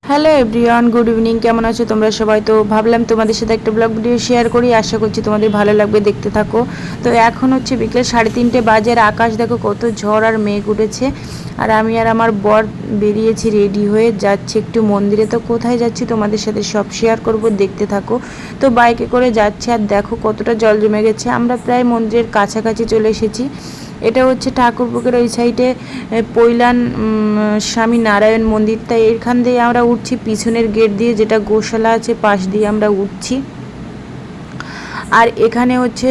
Hello everyone, good evening. কেমন আছো তোমরা সবাই? তো ভাবলাম তোমাদের সাথে একটা ব্লগ ভিডিও শেয়ার করি, আশা করছি তোমাদের ভালো লাগবে, দেখতে থাকো। তো এখন হচ্ছে বিকেল 3:30 বাজে, আর আকাশ দেখো কত ঝড় আর মেঘ উঠেছে। আর আমি আর আমার বর বেরিয়েছি রেডি হয়ে, যাচ্ছি একটু মন্দিরে। তো কোথায় যাচ্ছি তোমাদের সাথে সব শেয়ার করব, দেখতে থাকো। তো বাইকে করে যাচ্ছি, আর দেখো কতটা জল জমে গেছে। আমরা প্রায় মন্দিরের কাছাকাছি চলে এসেছি। এটা হচ্ছে ঠাকুরপুকুরের ওই সাইডে পৈলান স্বামী নারায়ণ মন্দির। তাই এখান দিয়ে আমরা উঠছি পিছনের গেট দিয়ে, যেটা গোশালা আছে পাশ দিয়ে আমরা উঠছি। আর এখানে হচ্ছে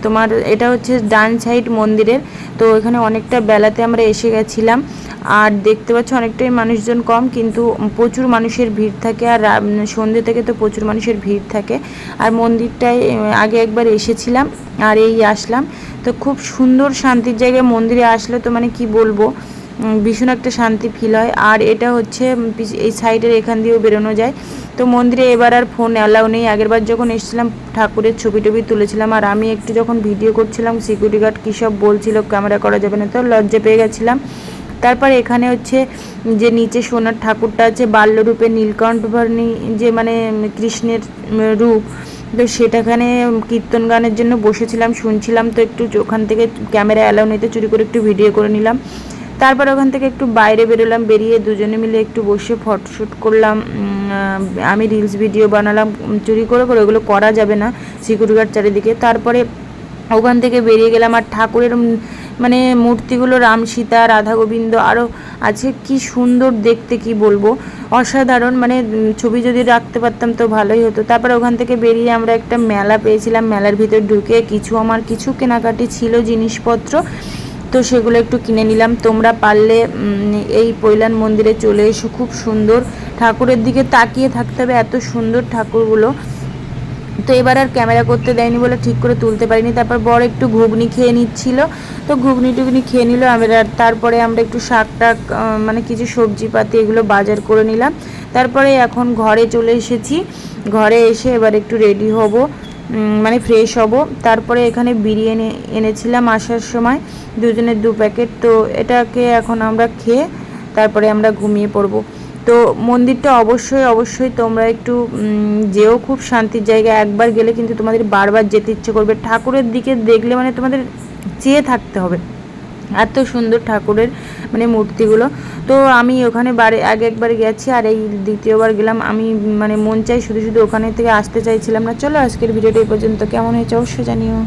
তোমার এটা হচ্ছে ডান সাইড মন্দিরের। তো এখানে অনেকটা বেলাতে আমরা এসে গেছিলাম। আর দেখতে পাচ্ছ অনেকটাই মানুষজন কম, কিন্তু প্রচুর মানুষের ভিড় থাকে। আর সন্ধ্যে থেকে তো প্রচুর মানুষের ভিড় থাকে। আর মন্দিরটায় আগে একবার এসেছিলাম, আর এই আসলাম। তো খুব সুন্দর শান্তির জায়গায় মন্দিরে আসলে তো মানে কি বলবো, ভীষণ একটা শান্তি ফিল হয়। আর এটা হচ্ছে এই সাইডের এখান দিয়েও বেরোনো যায়। তো মন্দিরে এবার আর ফোন অ্যালাউ নেই। আগেরবার যখন এসেছিলাম ঠাকুরের ছবি টবি তুলেছিলাম, আর আমি একটু যখন ভিডিও করছিলাম সিকিউরিটি গার্ড কী সব বলছিল ক্যামেরা করা যাবে না, তো লজ্জা পেয়ে গেছিলাম। তারপরে এখানে হচ্ছে যে নিচে সোনার ঠাকুরটা আছে বাল্যরূপে, নীলকণ্ঠবর্ণী যে মানে কৃষ্ণের রূপ। তো সেটাখানে কীর্তন গানের জন্য বসেছিলাম, শুনছিলাম। তো একটু ওখান থেকে ক্যামেরা অ্যালাউ নিতে চুরি করে একটু ভিডিও করে নিলাম। তারপর ওখান থেকে একটু বাইরে বেরোলাম, বেরিয়ে দুজনে মিলে একটু বসে ফটোশ্যুট করলাম। আমি রিলস ভিডিও বানালাম চুরি করে করে, ওগুলো করা যাবে না, সিকিউরিটি গার্ড চারিদিকে। তারপরে ওখান থেকে বেরিয়ে গেলাম। আর ঠাকুরের মানে মূর্তিগুলো রাম সীতা রাধা গোবিন্দ আরও আছে, কি সুন্দর দেখতে, কি বলবো, অসাধারণ। মানে ছবি যদি রাখতে পারতাম তো ভালোই হতো। তারপরে ওখান থেকে বেরিয়ে আমরা একটা মেলা পেয়েছিলাম, মেলার ভিতর ঢুকে আমার কিছু কেনাকাটি ছিল জিনিসপত্র, তো সেগুলো একটু কিনে নিলাম। তোমরা পারলে এই পৈলান মন্দিরে চলে এসো, খুব সুন্দর। ঠাকুরের দিকে তাকিয়ে থাকতে হবে, এত সুন্দর ঠাকুরগুলো। তো এবার আর ক্যামেরা করতে দেয়নি বলে ঠিক করে তুলতে পারিনি। তারপর বড় একটু ঘুগনি খেয়ে নিচ্ছিল, তো ঘুগনি টুগনি খেয়ে নিল। তারপরে আমরা একটু শাক টাক মানে কিছু সবজিপাতি এগুলো বাজার করে নিলাম। তারপরে এখন ঘরে চলে এসেছি। ঘরে এসে এবার একটু রেডি হব, মানে ফ্রেশ হব। তারপরে এখানে বিরিয়ানি এনেছিলাম আসার সময়, দুজনের 2 প্যাকেট। তো এটাকে এখন আমরা খেয়ে তারপরে আমরা ঘুমিয়ে পড়ব। তো মন্দিরটা অবশ্যই অবশ্যই তোমরা একটু যেও, খুব শান্তির জায়গা। একবার গেলে কিন্তু তোমাদের বারবার যেতে ইচ্ছে করবে। ঠাকুরের দিকে দেখলে মানে তোমাদের চেয়ে থাকতে হবে, এত সুন্দর ঠাকুরের মানে মূর্তিগুলো। তো আমি ওখানে আগে একবার গেছি, আর এই দ্বিতীয়বার গেলাম। আমি মানে মন চাই শুধু শুধু ওখানে থেকে আসতে চাইছিলাম না। চলো আজকের ভিডিওটা এই পর্যন্ত, কেমন হয়েছে অবশ্যই জানিও।